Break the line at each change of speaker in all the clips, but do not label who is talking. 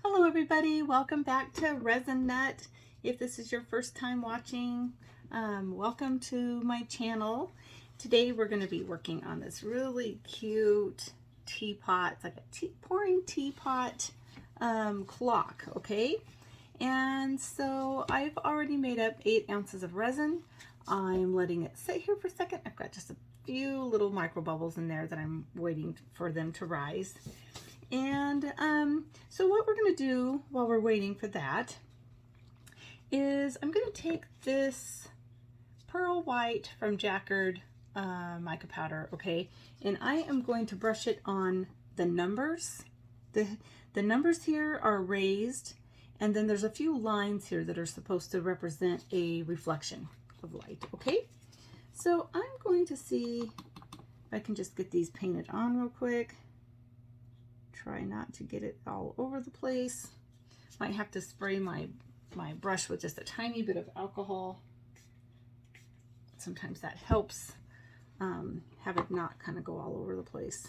Hello everybody, welcome back to Resin Nut. If this is your first time watching, welcome to my channel. Today we're going to be working on this really cute teapot. It's like a pouring teapot clock, okay? And so I've already made up 8 ounces of resin. I'm letting it sit here for a second. I've got just a few little micro bubbles in there that I'm waiting for them to rise. And so what we're going to do while we're waiting for that is I'm going to take this pearl white from Jacquard mica powder, okay, and I am going to brush it on the numbers. The numbers here are raised, and then there's a few lines here that are supposed to represent a reflection of light, okay? So I'm going to see if I can just get these painted on real quick. Try not to get it all over the place. Might have to spray my brush with just a tiny bit of alcohol. Sometimes that helps have it not kind of go all over the place.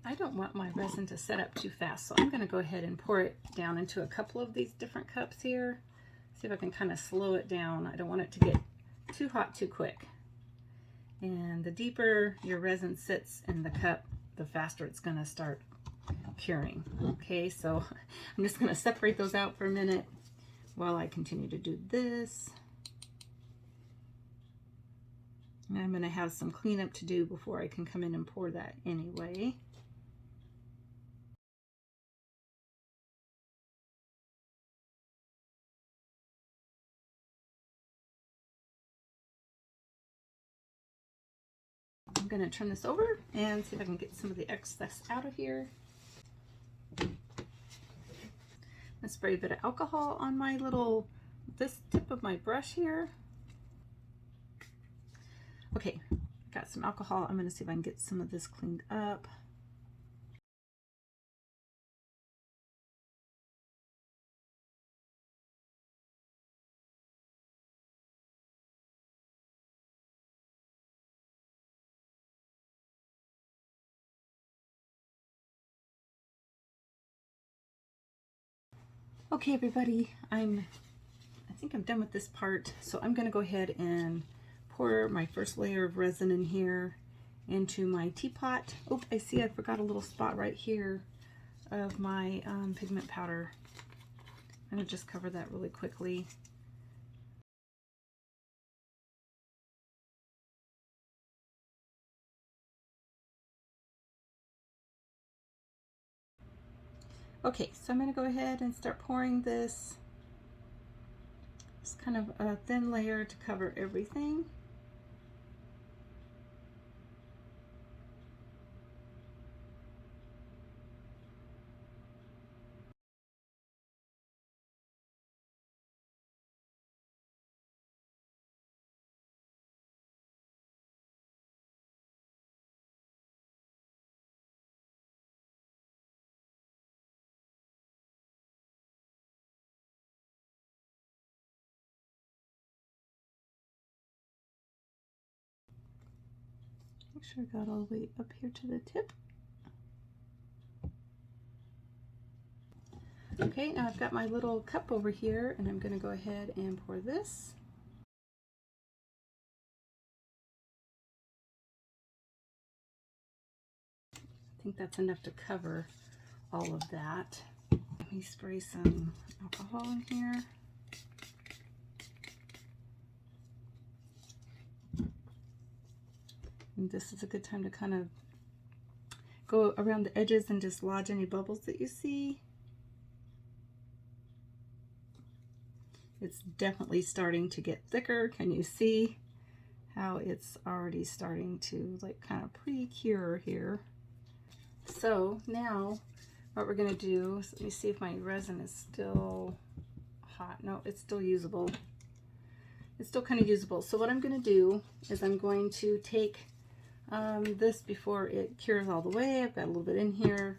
I don't want my resin to set up too fast, so I'm going to go ahead and pour it down into a couple of these different cups here. See if I can kind of slow it down. I don't want it to get too hot too quick. And the deeper your resin sits in the cup, the faster it's going to start curing. Okay, so I'm just going to separate those out for a minute while I continue to do this. And I'm going to have some cleanup to do before I can come in and pour that anyway. I'm going to turn this over and see if I can get some of the excess out of here. Let's spray a bit of alcohol on my this tip of my brush here. Okay, got some alcohol. I'm going to see if I can get some of this cleaned up. Okay, everybody, I think I'm done with this part, so I'm going to go ahead and pour my first layer of resin in here into my teapot. Oh, I see I forgot a little spot right here of my pigment powder. I'm going to just cover that really quickly. Okay, so I'm going to go ahead and start pouring this. Just kind of a thin layer to cover everything. Make sure I got all the way up here to the tip. Okay, now I've got my little cup over here, and I'm going to go ahead and pour this. I think that's enough to cover all of that. Let me spray some alcohol in here. And this is a good time to kind of go around the edges and dislodge any bubbles that you see. It's definitely starting to get thicker. Can you see how it's already starting to like kind of pre-cure here? So now what we're going to do is, let me see if my resin is still hot. No, it's still usable. It's still kind of usable. So what I'm going to do is I'm going to take this before it cures all the way. I've got a little bit in here.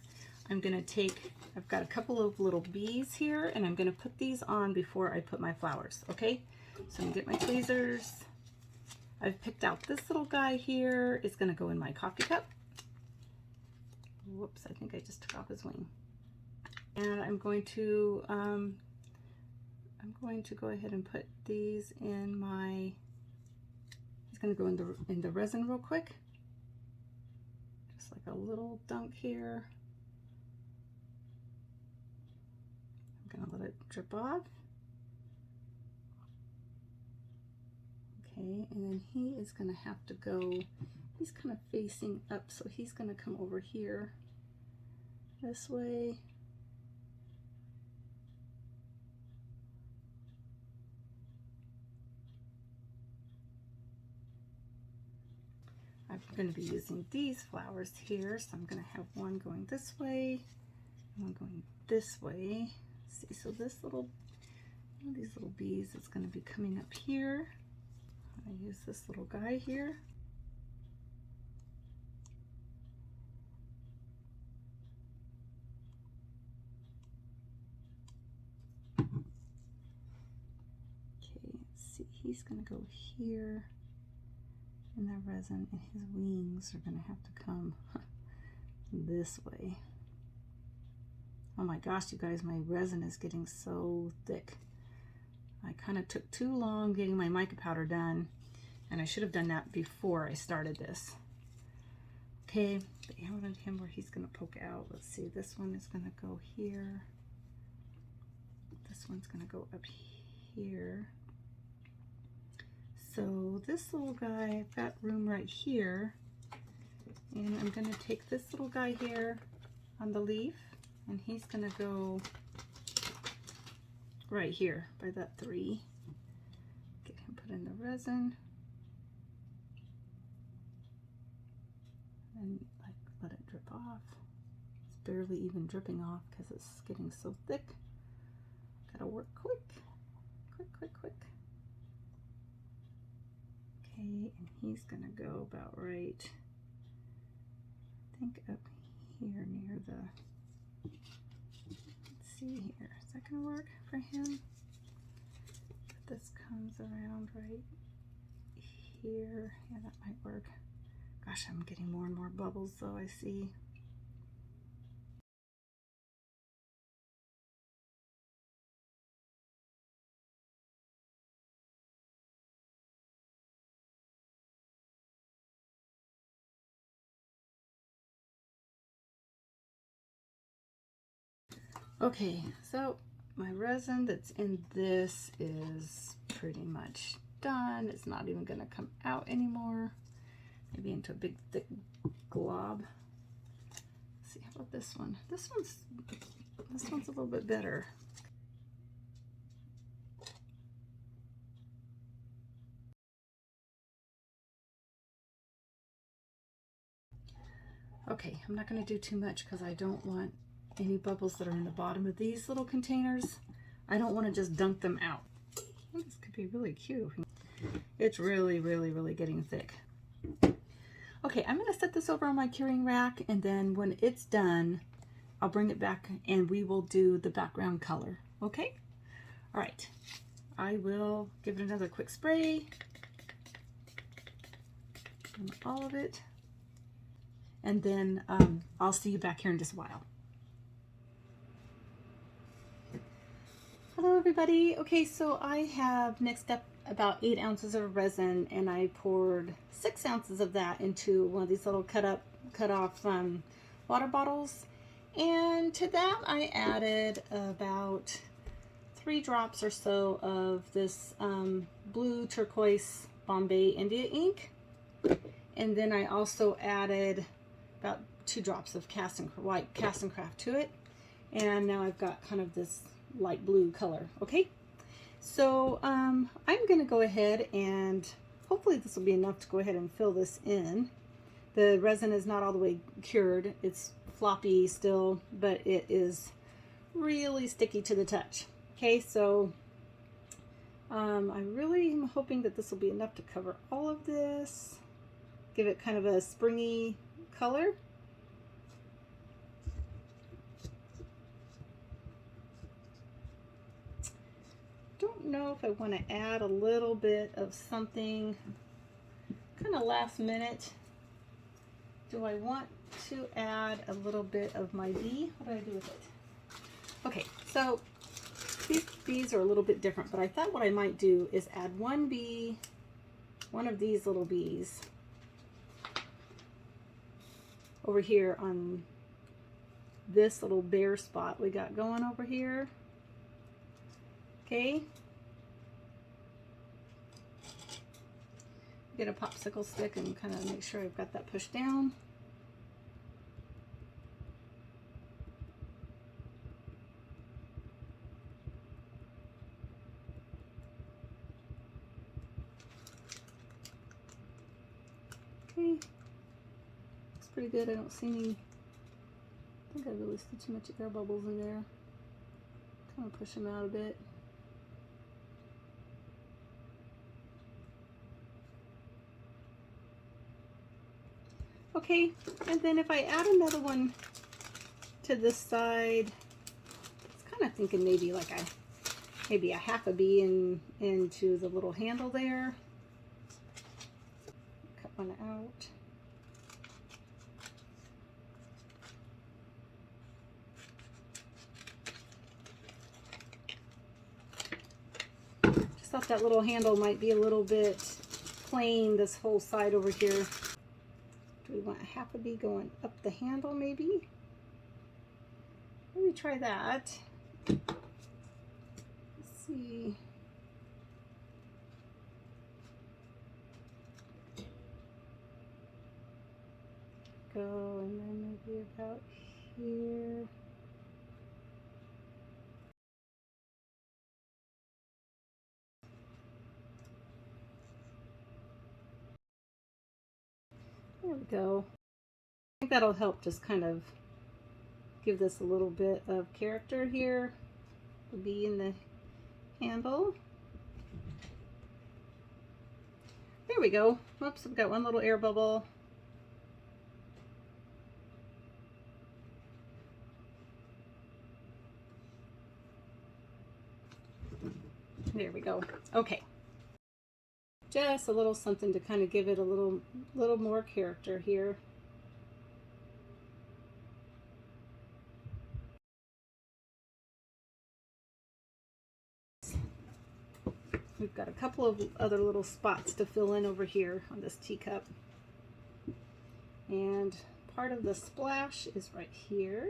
I'm going to take, I've got a couple of little bees here, and I'm going to put these on before I put my flowers, okay? So I'm going to get my tweezers. I've picked out this little guy here. It's going to go in my coffee cup. Whoops, I think I just took off his wing. And I'm going to go ahead and put these in my, he's going to go in the resin real quick. Just like a little dunk here. I'm going to let it drip off. Okay, and then he is going to have to go, he's kind of facing up, so he's going to come over here this way. I'm going to be using these flowers here, so I'm going to have one going this way and one going this way. See, so this little, one of these little bees is going to be coming up here. I use this little guy here. Okay, let's see, he's going to go here in the resin, and his wings are going to have to come this way. Oh my gosh, you guys, my resin is getting so thick. I kind of took too long getting my mica powder done, and I should have done that before I started this. Okay, but I wanted him where he's going to poke out. Let's see, this one is going to go here. This one's going to go up here. So this little guy, I've got room right here, and I'm going to take this little guy here on the leaf, and he's going to go right here by that 3. Get him put in the resin, and like let it drip off. It's barely even dripping off because it's getting so thick. Gotta work quick, quick, quick, quick. Okay, and he's gonna go about right, I think up here near the, let's see here, is that gonna work for him? But this comes around right here, yeah, that might work. Gosh, I'm getting more and more bubbles though, I see. Okay, so my resin that's in this is pretty much done. It's not even going to come out anymore. Maybe into a big thick glob. Let's see, how about this one? This one's a little bit better. Okay, I'm not going to do too much because I don't want any bubbles that are in the bottom of these little containers. I don't want to just dunk them out. This could be really cute. It's really, really, really getting thick. Okay, I'm going to set this over on my curing rack, and then when it's done, I'll bring it back and we will do the background color. Okay? All right. I will give it another quick spray on all of it, and then I'll see you back here in just a while. Hello everybody. Okay, so I have mixed up about 8 ounces of resin, and I poured 6 ounces of that into one of these little cut off water bottles, and to that I added about 3 drops or so of this blue turquoise Bombay India ink, and then I also added about 2 drops of white Cast and Craft to it, and now I've got kind of this light blue color. Okay, so I'm gonna go ahead, and hopefully this will be enough to go ahead and fill this in. The resin is not all the way cured, it's floppy still, but it is really sticky to the touch. Okay, so I really am hoping that this will be enough to cover all of this. give it kind of a springy color. Don't know if I want to add a little bit of something kind of last minute. Do I want to add a little bit of my bee? What do I do with it? Okay, so these bees are a little bit different, but I thought what I might do is add one bee, one of these little bees over here on this little bare spot we got going over here. Okay. Get a popsicle stick and kind of make sure I've got that pushed down. Okay. Looks pretty good. I don't see any, I think I released too much air bubbles in there. Kind of push them out a bit. Okay, and then if I add another one to this side, I was kind of thinking maybe like maybe a half a bee into the little handle there. Cut one out. Just thought that little handle might be a little bit plain, this whole side over here. Do we want half a bee going up the handle maybe? Maybe try that. Let's see. Go, and then maybe about here. There we go. I think that'll help just kind of give this a little bit of character here. The bee in the handle. There we go. Whoops, I've got one little air bubble. There we go. Okay. Just a little something to kind of give it a little more character here. We've got a couple of other little spots to fill in over here on this teacup. And part of the splash is right here.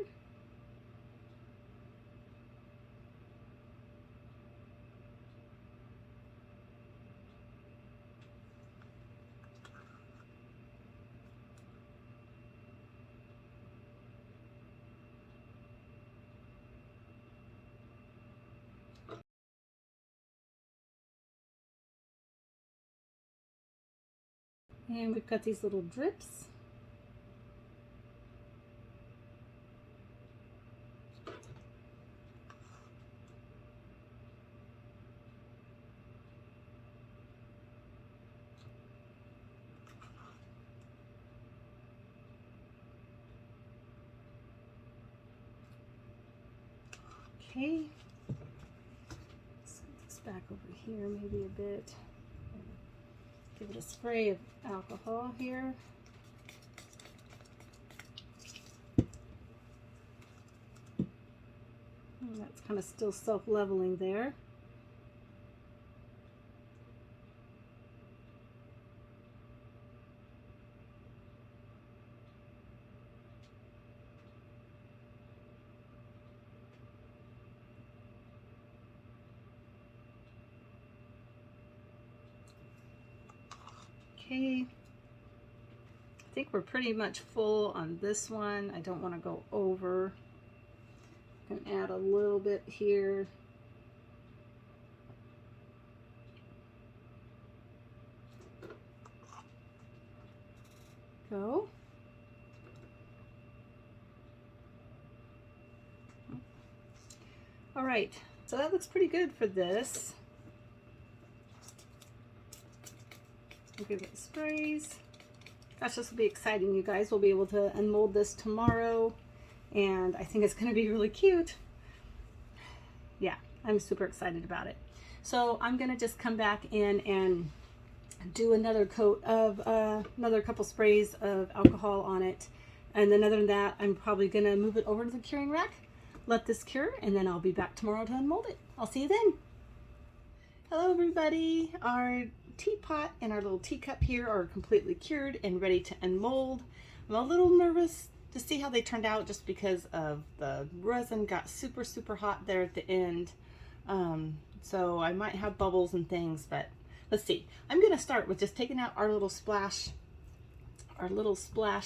And we've got these little drips. Okay. Let's get this back over here maybe a bit. Give it a spray of alcohol here. And that's kind of still self-leveling there. Okay, I think we're pretty much full on this one. I don't want to go over. I can add a little bit here. Go. All right, so that looks pretty good for this. We'll give it sprays. Gosh, this will be exciting, you guys. We'll be able to unmold this tomorrow, and I think it's going to be really cute. Yeah, I'm super excited about it. So I'm going to just come back in and do another coat of another couple sprays of alcohol on it. And then other than that, I'm probably going to move it over to the curing rack, let this cure, and then I'll be back tomorrow to unmold it. I'll see you then. Hello everybody. Our teapot and our little teacup here are completely cured and ready to unmold. I'm a little nervous to see how they turned out just because of the resin got super hot there at the end. So I might have bubbles and things, but let's see. I'm going to start with just taking out our little splash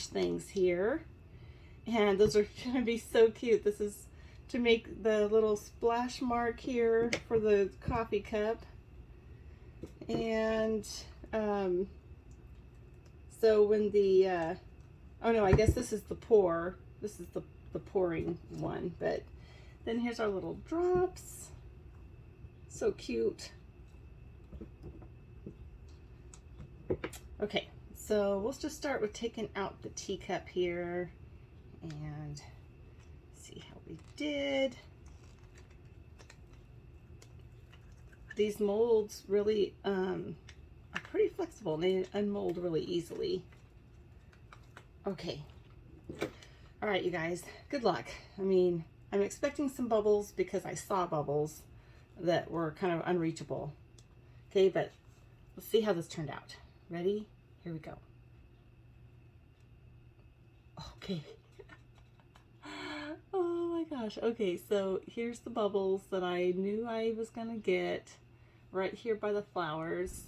things here. And those are going to be so cute. This is to make the little splash mark here for the coffee cup. And so when the oh no, I guess this is the pour. This is the pouring one. But then here's our little drops. So cute. Okay, so we'll just start with taking out the teacup here and see how we did. These molds really are pretty flexible and they unmold really easily. Okay. All right, you guys, good luck. I mean, I'm expecting some bubbles because I saw bubbles that were kind of unreachable. Okay, but let's see how this turned out. Ready? Here we go. Okay. Oh my gosh. Okay, so here's the bubbles that I knew I was gonna get right here by the flowers.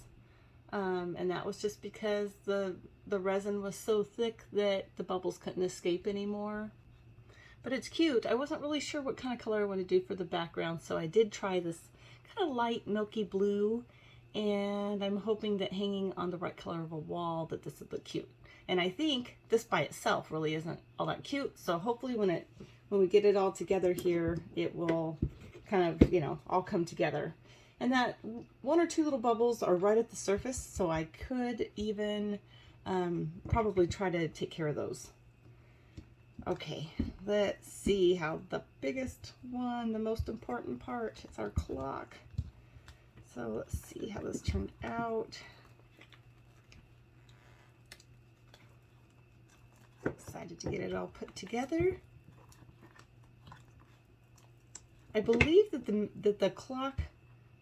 And that was just because the resin was so thick that the bubbles couldn't escape anymore. But it's cute. I wasn't really sure what kind of color I want to do for the background, so I did try this kind of light milky blue, and I'm hoping that hanging on the right color of a wall that this would look cute. And I think this by itself really isn't all that cute, so hopefully when we get it all together here, it will kind of, you know, all come together. And that one or two little bubbles are right at the surface, so I could even probably try to take care of those. Okay, let's see how the biggest one, the most important part, is our clock. So let's see how this turned out. Excited to get it all put together. I believe that the clock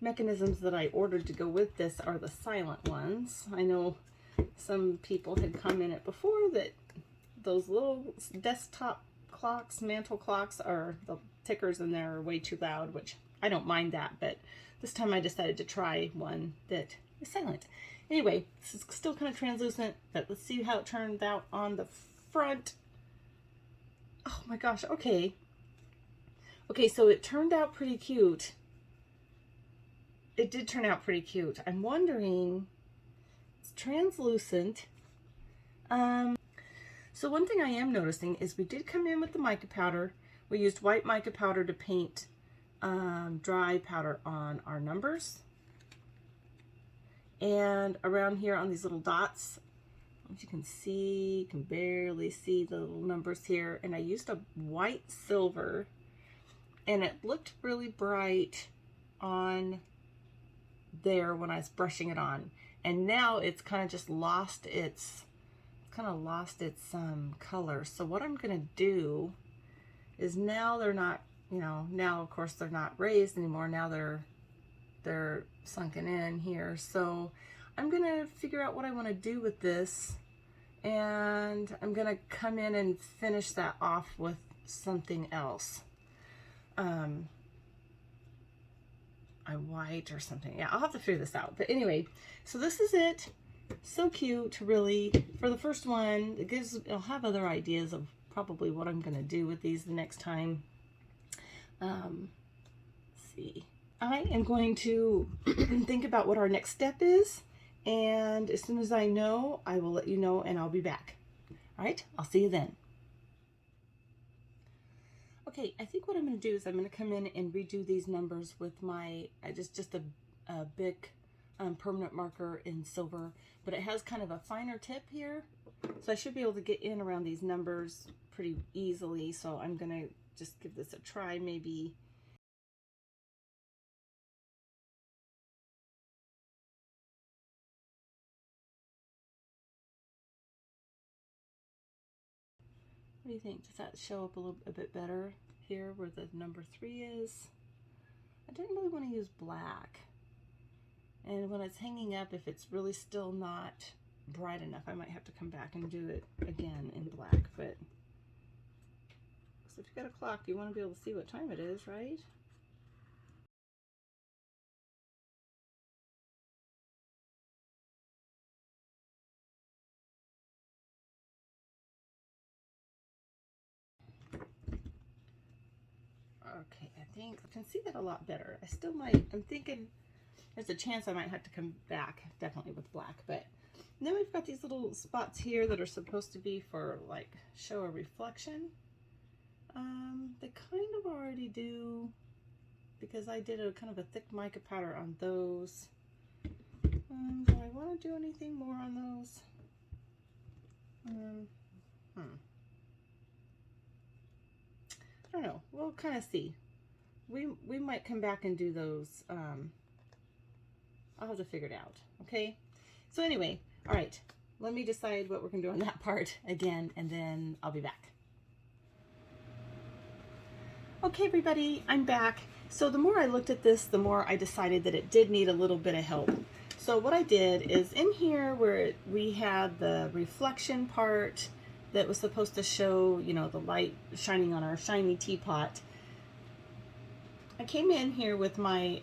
mechanisms that I ordered to go with this are the silent ones. I know some people had commented before that those little desktop clocks, mantle clocks, are the tickers in there are way too loud, which I don't mind that, but this time I decided to try one that is silent. Anyway, this is still kind of translucent, but let's see how it turned out on the front. Oh my gosh, okay. Okay, so it turned out pretty cute. It did turn out pretty cute. I'm wondering, it's translucent. So one thing I am noticing is we did come in with the mica powder. We used white mica powder to paint dry powder on our numbers. And around here on these little dots, as you can see, you can barely see the little numbers here. And I used a white silver, and it looked really bright on there when I was brushing it on. And now it's kind of just lost its color. So what I'm gonna do is, now they're not, you know, now of course they're not raised anymore. Now they're sunken in here. So I'm gonna figure out what I want to do with this, and I'm gonna come in and finish that off with something else. A white or something. Yeah, I'll have to figure this out. But anyway, so this is it. So cute, really. For the first one, I'll have other ideas of probably what I'm gonna do with these the next time. Let's see. I am going to think about what our next step is, and as soon as I know, I will let you know, and I'll be back. All right, I'll see you then. Okay, I think what I'm going to do is I'm going to come in and redo these numbers with my, just a big permanent marker in silver, but it has kind of a finer tip here, So I should be able to get in around these numbers pretty easily. So I'm going to just give this a try maybe. What do you think? Does that show up a bit better here where the number 3 is? I didn't really want to use black. And when it's hanging up, if it's really still not bright enough, I might have to come back and do it again in black. But so if you've got a clock, you want to be able to see what time it is, right? Okay, I think I can see that a lot better. I still might, I'm thinking there's a chance I might have to come back definitely with black. But then we've got these little spots here that are supposed to be for like show a reflection. They kind of already do, because I did a kind of a thick mica powder on those. Do I want to do anything more on those? I don't know. We'll kind of see. We might come back and do those. I'll have to figure it out. Okay. So anyway, all right. Let me decide what we're gonna do on that part again, and then I'll be back. Okay, everybody, I'm back. So the more I looked at this, the more I decided that it did need a little bit of help. So what I did is in here where we had the reflection part that was supposed to show, you know, the light shining on our shiny teapot, I came in here with my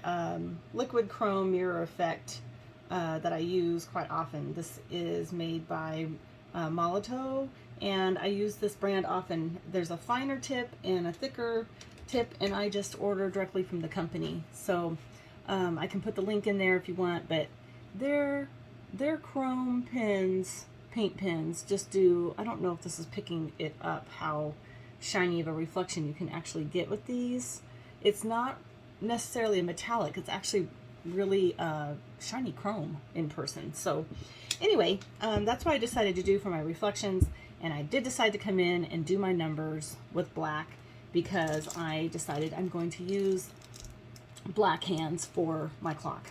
liquid chrome mirror effect that I use quite often. This is made by Molotov, and I use this brand often. There's a finer tip and a thicker tip, and I just order directly from the company. So I can put the link in there if you want, but their chrome pens, paint pens, just do, I don't know if this is picking it up, how shiny of a reflection you can actually get with these. It's not necessarily a metallic, it's actually really shiny chrome in person. So anyway, that's what I decided to do for my reflections, and I did decide to come in and do my numbers with black because I decided I'm going to use black hands for my clock.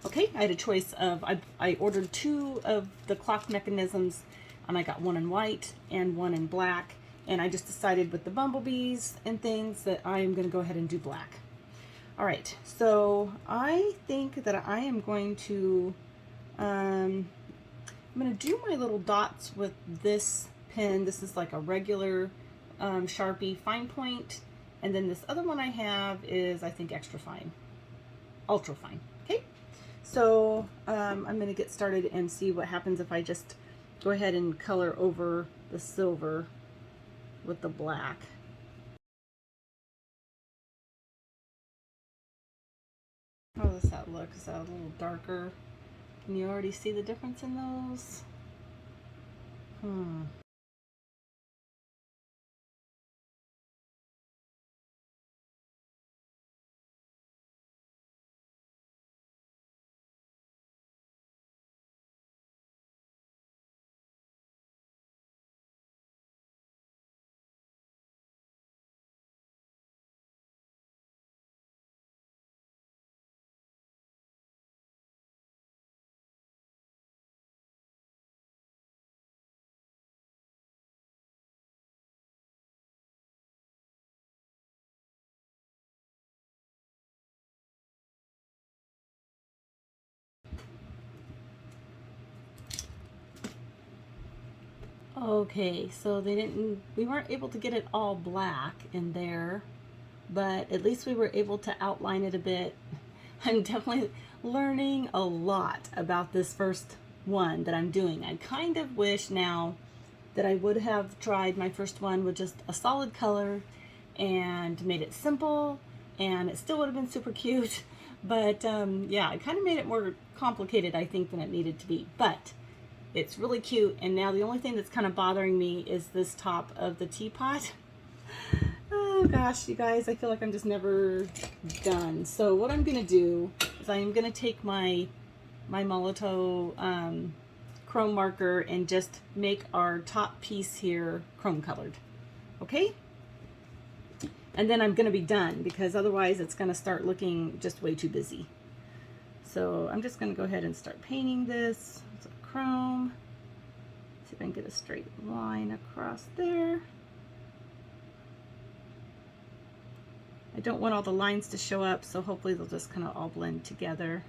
Okay, I had a choice of, I ordered 2 of the clock mechanisms, and I got one in white and one in black, and I just decided with the bumblebees and things that I am going to go ahead and do black. All right, so I think that I am going to, I'm going to do my little dots with this pen. This is like a regular Sharpie fine point, and then this other one I have is, I think, extra fine, ultra fine. Okay, so I'm going to get started and see what happens if I just go ahead and color over the silver with the black. How does that look? Is that a little darker? Can you already see the difference in those? Okay, so we weren't able to get it all black in there, but at least we were able to outline it a bit. I'm definitely learning a lot about this first one that I'm doing. I kind of wish now that I would have tried my first one with just a solid color and made it simple, and it still would have been super cute. But yeah, I kind of made it more complicated, I think, than it needed to be. But it's really cute, and now the only thing that's kind of bothering me is this top of the teapot. Oh gosh, you guys, I feel like I'm just never done. So what I'm gonna do is I'm gonna take my Molotov chrome marker and just make our top piece here chrome colored. Okay? And then I'm going to be done, because otherwise it's going to start looking just way too busy. So I'm just going to go ahead and start painting this. So chrome. See if I can get a straight line across there. I don't want all the lines to show up, so hopefully they'll just kind of all blend together.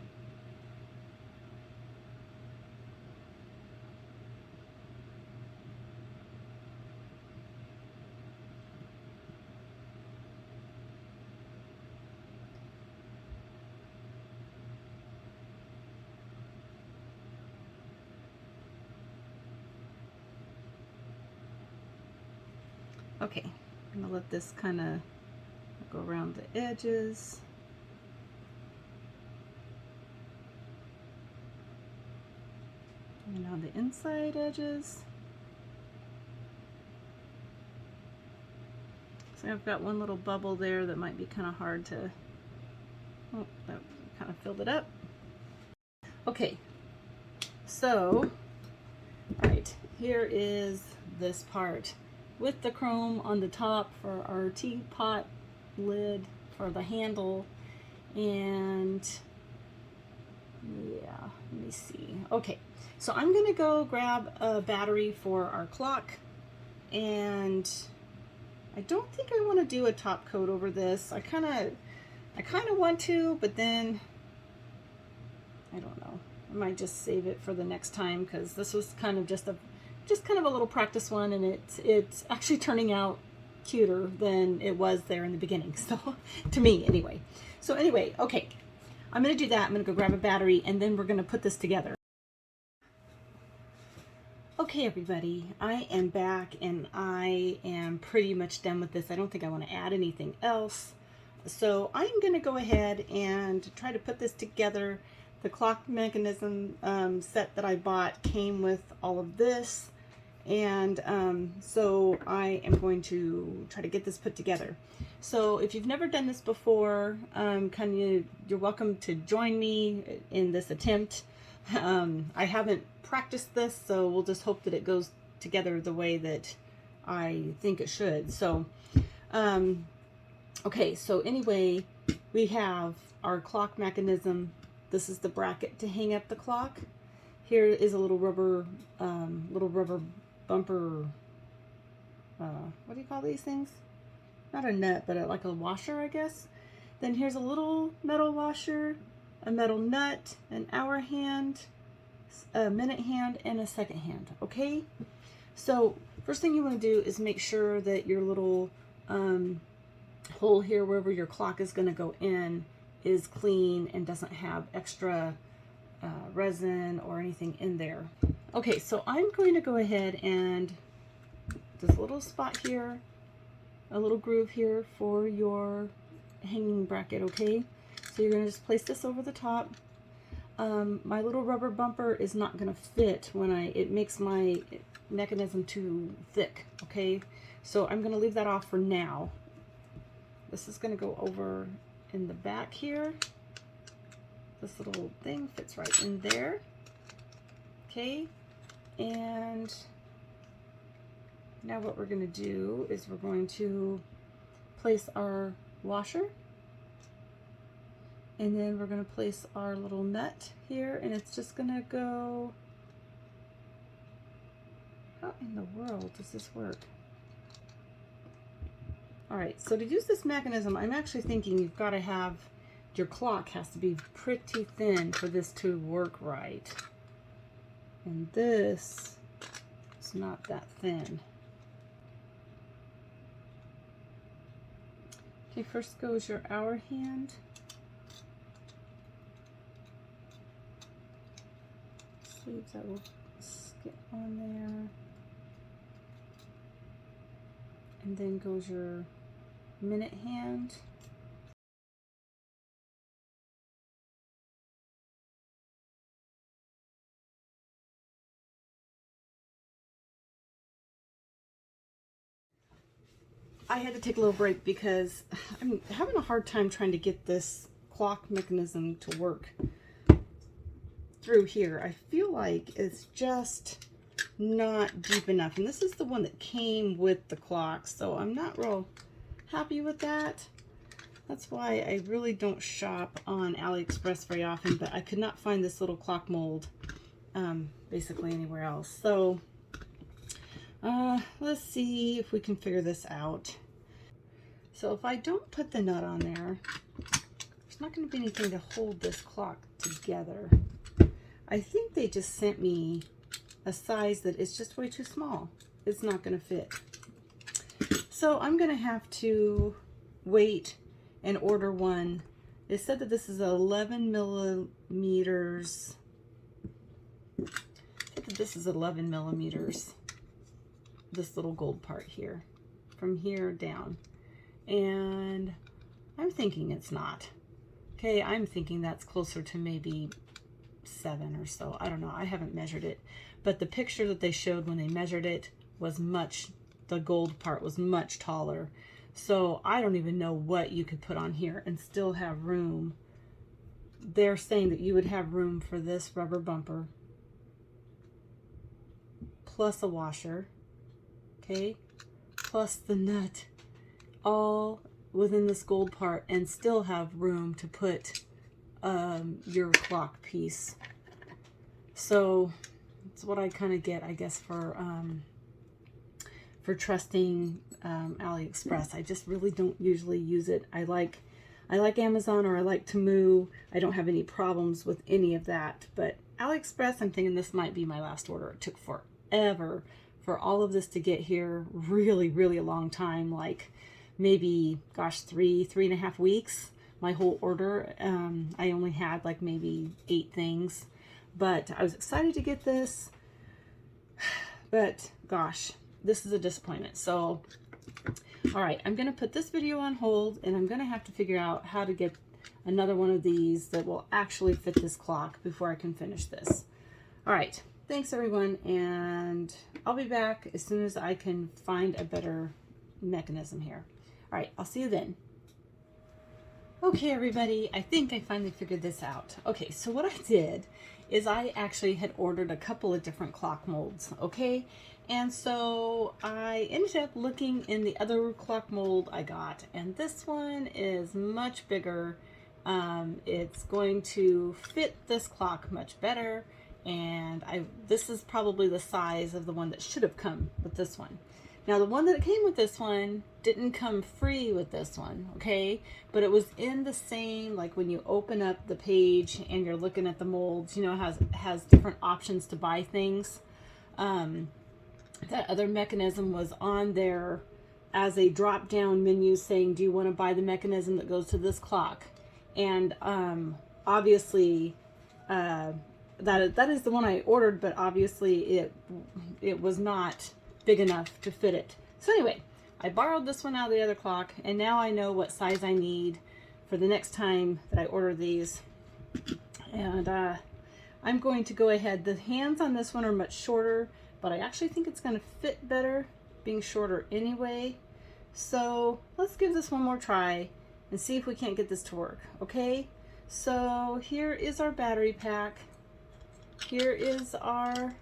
Okay, I'm gonna let this kind of go around the edges. And on the inside edges. So I've got one little bubble there that might be kind of hard to, oh, that kind of filled it up. Okay, so, all right, here is this part with the chrome on the top for our teapot lid for the handle. And yeah, let me see. Okay, so I'm gonna go grab a battery for our clock, and I don't think I want to do a top coat over this. I kind of want to, but then I don't know. I might just save it for the next time, because this was kind of just kind of a little practice one, and it's actually turning out cuter than it was there in the beginning. So to me anyway. So anyway, okay, I'm gonna do that. I'm gonna go grab a battery, and then we're gonna put this together. Okay, everybody, I am back, and I am pretty much done with this. I don't think I want to add anything else. So I'm gonna go ahead and try to put this together. The clock mechanism set that I bought came with all of this. And so I am going to try to get this put together. So if you've never done this before, you're welcome to join me in this attempt. I haven't practiced this, so we'll just hope that it goes together the way that I think it should. So, okay, so anyway, we have our clock mechanism. This is the bracket to hang up the clock. Here is a little rubber bumper, what do you call these things? Not a nut, but like a washer, I guess. Then here's a little metal washer, a metal nut, an hour hand, a minute hand, and a second hand. Okay, so first thing you want to do is make sure that your little hole here, wherever your clock is going to go in, is clean and doesn't have extra resin or anything in there. Okay, so I'm going to go ahead and this little spot here, a little groove here for your hanging bracket. Okay, so you're going to just place this over the top. My little rubber bumper is not going to fit when it makes my mechanism too thick. Okay, so I'm going to leave that off for now. This is going to go over in the back here. This little thing fits right in there. Okay, and now what we're going to do is we're going to place our washer, and then we're going to place our little nut here, and it's just going to go. How in the world does this work? All right, so to use this mechanism, I'm actually thinking you've got to have, your clock has to be pretty thin for this to work right. And this is not that thin. Okay, first goes your hour hand. Sleeves that will skip on there. And then goes your minute hand. I had to take a little break because I'm having a hard time trying to get this clock mechanism to work. through here, I feel like it's just not deep enough. And this is the one that came with the clock, so I'm not real happy with that. That's why I really don't shop on Aliexpress very often, but I could not find this little clock mold basically anywhere else. So let's see if we can figure this out. So if I don't put the nut on there, there's not going to be anything to hold this clock together. I think they just sent me a size that is just way too small. It's not going to fit. So I'm going to have to wait and order one. They said that this is 11 millimeters. I think that this is 11 millimeters. This little gold part here, from here down. And I'm thinking it's not. Okay, I'm thinking that's closer to maybe 7 or so. I don't know. I haven't measured it. But the picture that they showed when they measured it was the gold part was much taller. So I don't even know what you could put on here and still have room. They're saying that you would have room for this rubber bumper, plus a washer, okay, plus the nut, all within this gold part, and still have room to put your clock piece. So that's what I kind of get, I guess, for trusting Aliexpress. I just really don't usually use it. I like Amazon, or I like Temu. I don't have any problems with any of that. But Aliexpress, I'm thinking this might be my last order. It took forever for all of this to get here. Really, really a long time. Like maybe, gosh, 3.5 weeks. My whole order. I only had like maybe 8 things. But I was excited to get this. But gosh, this is a disappointment. So, all right, I'm going to put this video on hold, and I'm going to have to figure out how to get another one of these that will actually fit this clock before I can finish this. All right, thanks everyone, and I'll be back as soon as I can find a better mechanism here. All right, I'll see you then. Okay, everybody, I think I finally figured this out. Okay, so what I did is I actually had ordered a couple of different clock molds, okay? And so I ended up looking in the other clock mold I got, and this one is much bigger. It's going to fit this clock much better, and this is probably the size of the one that should have come with this one. Now the one that came with this one didn't come free with this one, okay? But it was in the same, like when you open up the page and you're looking at the molds, you know, it has different options to buy things. That other mechanism was on there as a drop down menu saying, do you want to buy the mechanism that goes to this clock? And obviously that is the one I ordered, but obviously it was not big enough to fit it. So anyway, I borrowed this one out of the other clock, and now I know what size I need for the next time that I order these. And I'm going to go ahead. The hands on this one are much shorter, but I actually think it's going to fit better being shorter anyway. So let's give this one more try and see if we can't get this to work. Okay, so here is our battery pack. Here is our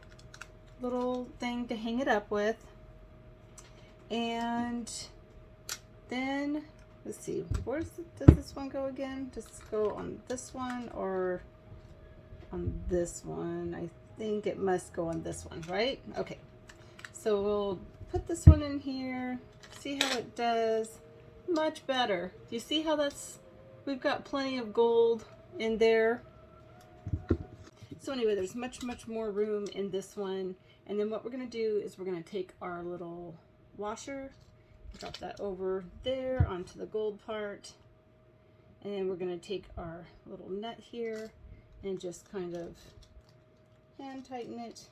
little thing to hang it up with, and then let's see, does this one go again? Does it go on this one or on this one? I think it must go on this one, right? Okay, so we'll put this one in here, see how it does. Much better. Do you see how we've got plenty of gold in there. So anyway, there's much more room in this one. And then what we're going to do is we're going to take our little washer, drop that over there onto the gold part, and then we're going to take our little nut here and just kind of hand tighten it.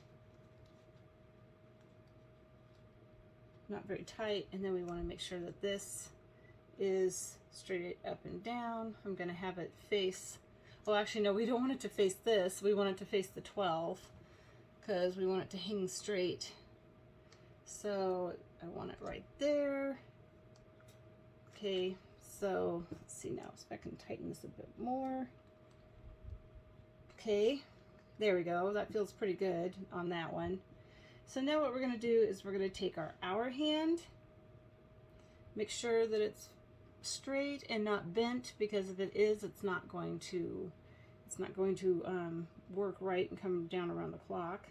Not very tight, and then we want to make sure that this is straight up and down. I'm going to have it face, well actually no, we don't want it to face this, we want it to face the 12. Because we want it to hang straight. So I want it right there. Okay, so let's see now if I can tighten this a bit more. Okay, There we go. That feels pretty good on that one. So now what we're going to do is we're going to take our hour hand, make sure that it's straight and not bent, because if it is, it's not going to work right and come down around the clock.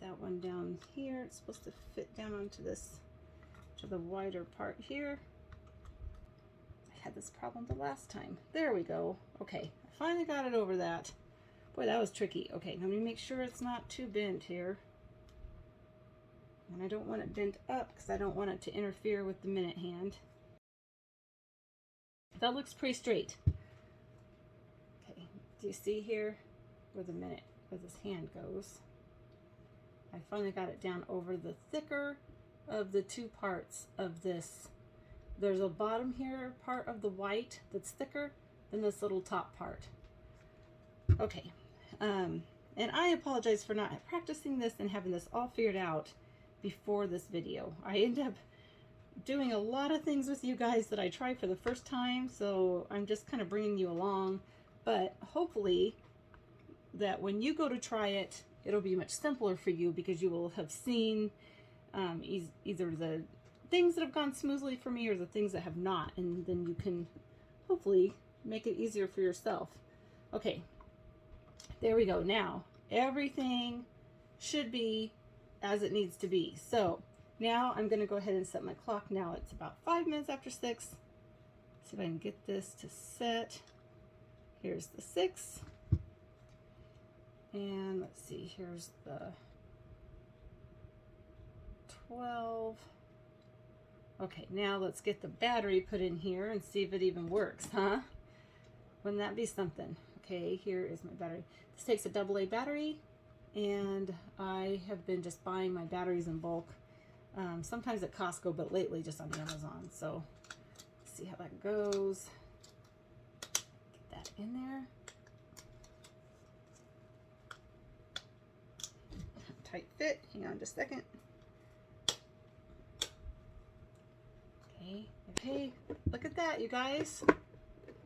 That one down here, it's supposed to fit down onto this, to the wider part here. I had this problem the last time. There we go. Okay, I finally got it over that. Boy, that was tricky. Okay, let me make sure it's not too bent here. And I don't want it bent up because I don't want it to interfere with the minute hand. That looks pretty straight. Okay, do you see here where this hand goes? I finally got it down over the thicker of the two parts of this. There's a bottom here part of the white that's thicker than this little top part. Okay, and I apologize for not practicing this and having this all figured out before this video. I end up doing a lot of things with you guys that I try for the first time, so I'm just kind of bringing you along, but hopefully that when you go to try it, it'll be much simpler for you, because you will have seen either the things that have gone smoothly for me or the things that have not, and then you can hopefully make it easier for yourself. Okay, there we go. Now everything should be as it needs to be. So now I'm going to go ahead and set my clock. Now it's about 5 minutes after 6. See if I can get this to set. Here's the 6. And let's see, here's the 12. Okay, now let's get the battery put in here and see if it even works, huh? Wouldn't that be something? Okay, here is my battery. This takes a AA battery, and I have been just buying my batteries in bulk. Sometimes at Costco, but lately just on Amazon. So let's see how that goes. Get that in there. Tight fit. Hang on just a second. Okay, look at that, you guys.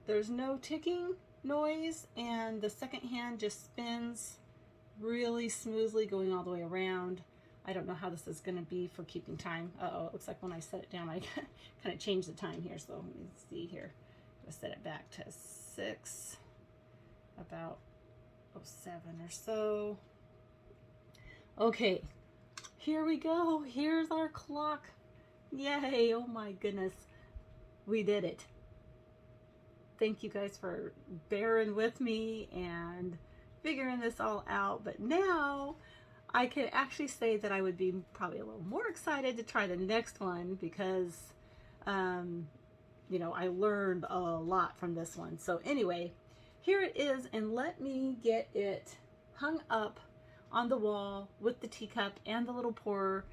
There's no ticking noise, and the second hand just spins really smoothly, going all the way around. I don't know how this is going to be for keeping time. Uh-oh, it looks like when I set it down, I kind of changed the time here. So let me see here. I'm going to set it back to 6, about 07 or so. Okay, here we go. Here's our clock. Yay, oh my goodness. We did it. Thank you guys for bearing with me and figuring this all out. But now I can actually say that I would be probably a little more excited to try the next one, because, you know, I learned a lot from this one. So anyway, here it is, and let me get it hung up on the wall with the teacup and the little pour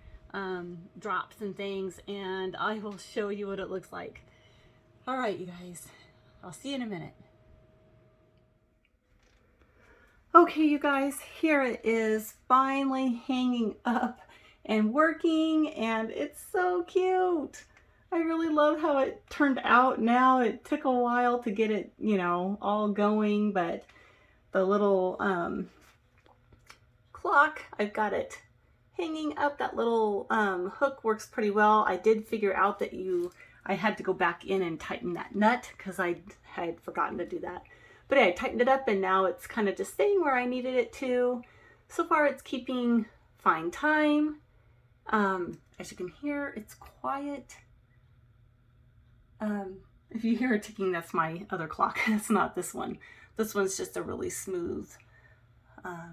drops and things, and I will show you what it looks like. All right, you guys, I'll see you in a minute. Okay, you guys, here it is, finally hanging up and working, and it's so cute. I really love how it turned out now. It took a while to get it, you know, all going, but the little clock, I've got it hanging up. That little hook works pretty well. I did figure out that I had to go back in and tighten that nut, because I had forgotten to do that. But yeah, I tightened it up, and now it's kind of just staying where I needed it to. So far it's keeping fine time. As you can hear, it's quiet. If you hear a ticking, that's my other clock. It's not this one. This one's just a really smooth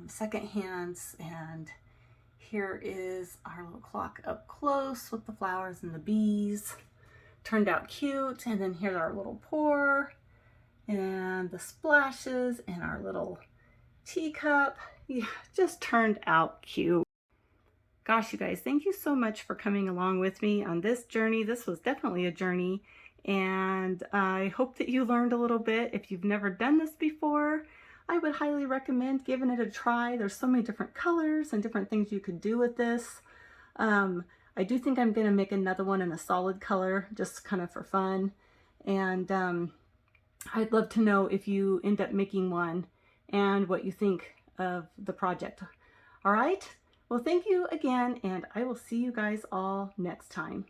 second hands, and here is our little clock up close with the flowers and the bees. Turned out cute. And then here's our little pour and the splashes and our little teacup. Yeah, just turned out cute. Gosh, you guys, thank you so much for coming along with me on this journey. This was definitely a journey, and I hope that you learned a little bit. If you've never done this before, I would highly recommend giving it a try. There's so many different colors and different things you could do with this. I do think I'm going to make another one in a solid color, just kind of for fun. And I'd love to know if you end up making one and what you think of the project. All right? Well, thank you again, and I will see you guys all next time.